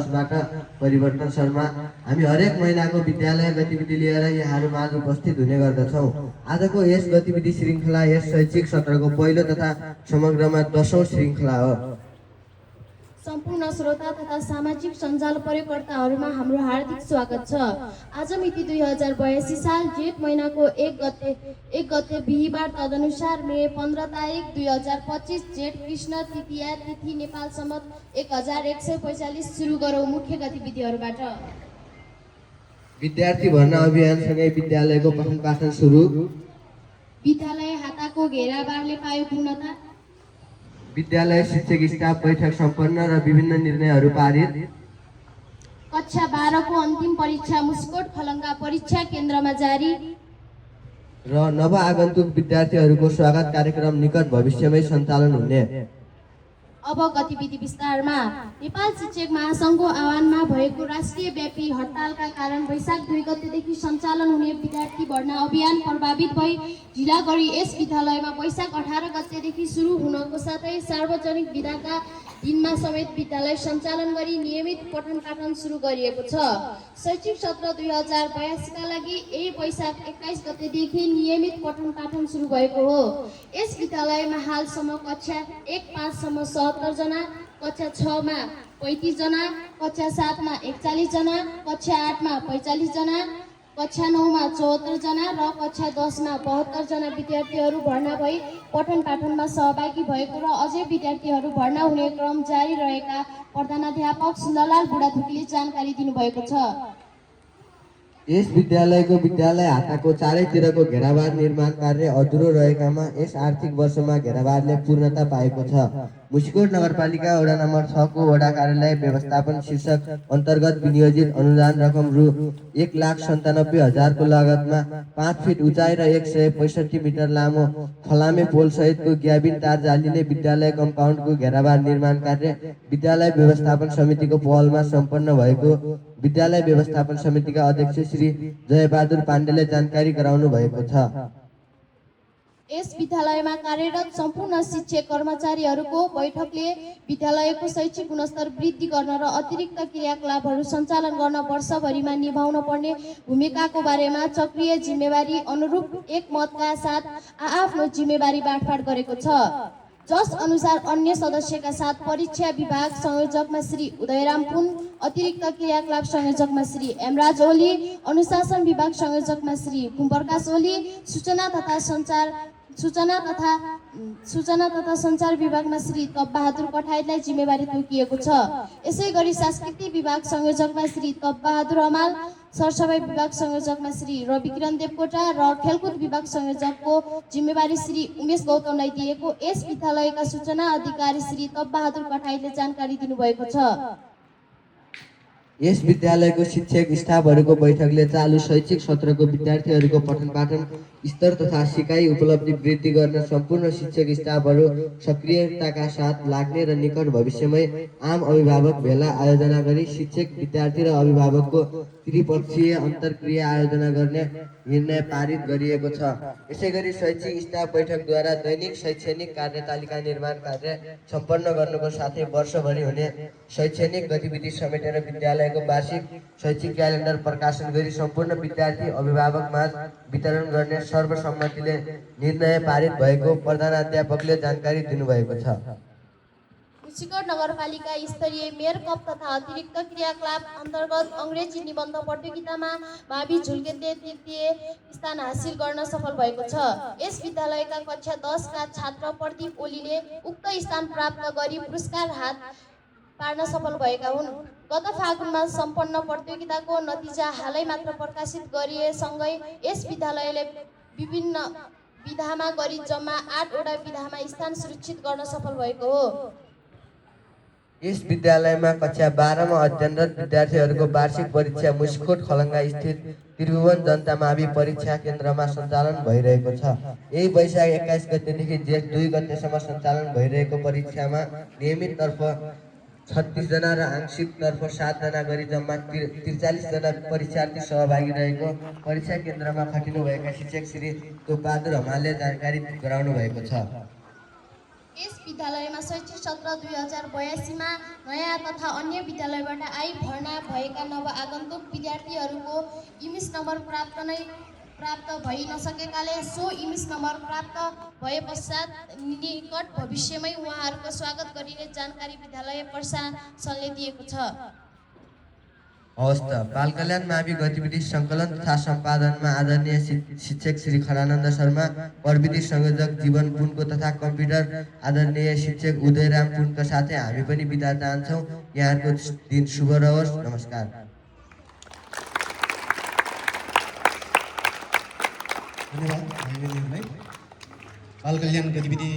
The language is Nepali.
बाट परिवर्तन शर्मा। हामी हरेक महिनाको विद्यालय गतिविधि लिएर यहाँहरू माझ उपस्थित हुने गर्दछौँ। आजको यस गतिविधि श्रृङ्खला यस शैक्षिक सत्रको पहिलो तथा समग्रमा 10औं श्रृङ्खला हो। सम्पूर्ण श्रोता तथा सामाजिक सञ्जाल प्रयोगकर्ताहरूमा हाम्रो हार्दिक स्वागत छ। आज मिति 2082 साल जेठ महिनाको 1 गते बिहीबार, तदनुसार मे 15 तारिक 2025 जेठ कृष्ण तृतीया तिथि नेपाल सम्मत 1145 सुरु गरौँ मुख्य गतिविधिहरूबाट। विद्यार्थी भर्ना अभियानसँगै विद्यालयको पठन पाठन सुरु। विद्यालय हाताको घेराबारले पायो पूर्णता। विद्यालय शिक्षक स्टाफ बैठक सम्पन्न र विभिन्न निर्णयहरू पारित। कक्षा 12 को अन्तिम परीक्षा मुस्कोट खलङ्गा परीक्षा केन्द्रमा जारी। र नवआगन्तुक विद्यार्थीहरूको स्वागत कार्यक्रम निकट भविष्यमै सञ्चालन हुने। अब गतिविधि विस्तारमा। नेपाल शिक्षक महासङ्घको आह्वानमा भएको राष्ट्रिय व्यापी हडतालका कारण वैशाख 2 गतेदेखि सञ्चालन हुने विद्यार्थी भर्ना अभियान प्रभावित भई ढिला गरी यस विद्यालयमा वैशाख 18 गतेदेखि सुरु हुनको साथै सार्वजनिक बिदाका दिनमा समेत विद्यालय सञ्चालन गरी नियमित पठन पाठन सुरु गरिएको छ। शैक्षिक सत्र 2082 का लागि यही वैशाख 21 गतेदेखि नियमित पठन पाठन सुरु भएको हो। यस विद्यालयमा हालसम्म कक्षा 1-5 सम्म 77 जना, कक्षा 6 मा 35 जना, कक्षा 7 मा 41 जना, कक्षा 8 मा 45 जना, कक्षा 9 मा 74 जना र कक्षा 10 मा 72 जना विद्यार्थीहरू भर्ना भई पठन पाठनमा सहभागी भएको र अझै विद्यार्थीहरू भर्ना हुने क्रम जारी रहेका प्रधानाध्यापक सुन्दरलाल बुढाथोकीले जानकारी दिनुभएको छ। यस विद्यालयको विद्यालय हाताको चारैतिरको घेराबार निर्माण कार्य अधुरो रहेकामा यस आर्थिक वर्षमा घेराबारले पूर्णता पाएको छ। मुसिकोट नगरपालिका वडा नम्बर 6 को वडा कार्यालय व्यवस्थापन शीर्षक अन्तर्गत विनियोजित अनुदान रकम रु 1,97,000 को लागतमा 5 फिट उचाइ र 165 मिटर लामो फलामे पोल सहितको ग्याबिन तार जालीले विद्यालय कम्पाउन्डको घेराबार निर्माण कार्य विद्यालय व्यवस्थापन समितिको पहलमा सम्पन्न भएको विद्यालय व्यवस्थापन समितिका अध्यक्ष श्री जयबहादुर पाण्डेले जानकारी गराउनु भएको छ। यस विद्यालयमा कार्यरत सम्पूर्ण शिक्षक कर्मचारीहरूको बैठकले विद्यालयको शैक्षिक गुणस्तर वृद्धि गर्न र अतिरिक्त क्रियाकलापहरू सञ्चालन गर्न वर्षभरिमा निभाउन पर्ने भूमिकाको बारेमा चक्रिय जिम्मेवारी अनुरूप एक मतका साथ आआफ्नो जिम्मेवारी बाँडफाँड गरेको छ। जस अनुसार अन्य सदस्यका साथ परीक्षा विभाग संयोजकमा श्री उदयराम पुन, अतिरिक्त क्रियाकलाप संयोजकमा श्री एमराज ओली, अनुशासन विभाग संयोजकमा श्री कुम्प्रकाश ओली, सूचना तथा सञ्चार विभागमा श्री तप बहादुर कठायतलाई जिम्मेवारी तोकिएको छ। यसै गरी सांस्कृतिक विभाग संयोजकमा श्री तप बहादुर हमाल, सरसफाई विभाग संयोजकमा श्री रविकिरण देवकोटा र खेलकुद विभाग संयोजकको जिम्मेवारी श्री उमेश गौतमलाई दिएको यस विद्यालयका सूचना अधिकारी श्री तप बहादुर कठायतले जानकारी दिनुभएको छ। यस विद्यालयको शिक्षक स्टाफहरूको बैठकले चालु शैक्षिक सत्रको विद्यार्थीहरूको पठन पाठन स्तर तथा सिकाइ उपलब्धि वृद्धि गर्न सम्पूर्ण शिक्षक स्टाफहरू सक्रियताका साथ लाग्ने र निकट भविष्यमै आम अभिभावक भेला आयोजना गरी शिक्षक विद्यार्थी र अभिभावकको त्रिपक्षीय अन्तर्क्रिया आयोजना गर्ने निर्णय पारित गरिएको छ। यसैगरी शैक्षिक स्टाफ बैठकद्वारा दैनिक शैक्षणिक कार्यतालिका निर्माण कार्य सम्पन्न गर्नुको साथै वर्षभरि हुने शैक्षणिक गतिविधि समेटेर विद्यालयको वार्षिक शैक्षिक क्यालेन्डर प्रकाशन गरी सम्पूर्ण विद्यार्थी अभिभावकमाझ वितरण गर्ने सर्वसम्मतिले निर्णय पारित भएको प्रधानाध्यापकले जानकारी दिनुभएको छ। मुसिकोट नगरपालिका स्तरीय मेयर कप तथा अतिरिक्त क्रियाकलाप अन्तर्गत अङ्ग्रेजी निबन्ध प्रतियोगितामा मावि झुल्केले तृतीय स्थान हासिल गर्न सफल भएको छ। यस विद्यालयका कक्षा 10 का छात्र प्रदीप ओलीले उक्त स्थान प्राप्त गरी पुरस्कार हात पार्न सफल भएका हुन्। गत फागुनमा सम्पन्न प्रतियोगिताको नतिजा हालै मात्र प्रकाशित गरिएसँगै यस विद्यालयले विभिन्न विधामा गरी जम्मा 8 वटा विधामा स्थान सुरक्षित गर्न सफल भएको हो। यस विद्यालयमा कक्षा 12 मा अध्ययनरत विद्यार्थीहरूको वार्षिक परीक्षा मुसिकोट खलङ्गा स्थित त्रिभुवन जनता मावि परीक्षा केन्द्रमा सञ्चालन भइरहेको छ। यही वैशाख 21 गतेदेखि जेठ 2 गतेसम्म सञ्चालन भइरहेको परीक्षामा नियमित तर्फ 36 जना र आंशिक तर्फ 7 जना गरी जम्मा 43 जना परीक्षार्थी सहभागी रहेको परीक्षा केन्द्रमा खटिनुभएका शिक्षक श्री तोपबहादुर हमालले जानकारी गराउनु भएको छ। यस विद्यालयमा शैक्षिक सत्र 2082मा नयाँ तथा अन्य विद्यालयबाट भर्ना भएका नव आगन्तुक विद्यार्थीहरूको इमिस नम्बर प्राप्त भइ नसकेकाले सो इमिस नम्बर प्राप्त भए पश्चात निकट भविष्यमै उहाँहरूको स्वागत गरिने जानकारी विद्यालय प्रशासनले दिएको छ। हवस् त, बाल कल्याण मावि गतिविधि सङ्कलन तथा सम्पादनमा आदरणीय शिक्षक श्री खरानन्द शर्मा, प्रविधि संयोजक जीवन पुनको तथा कम्प्युटर आदरणीय शिक्षक उदयराम पुनका साथै हामी पनि बिदा चाहन्छौँ। यहाँहरूको दिन शुभ रहोस्। नमस्कार। धन्यवाद भाइ बहिनीहरूलाई। बाल कल्याण गतिविधि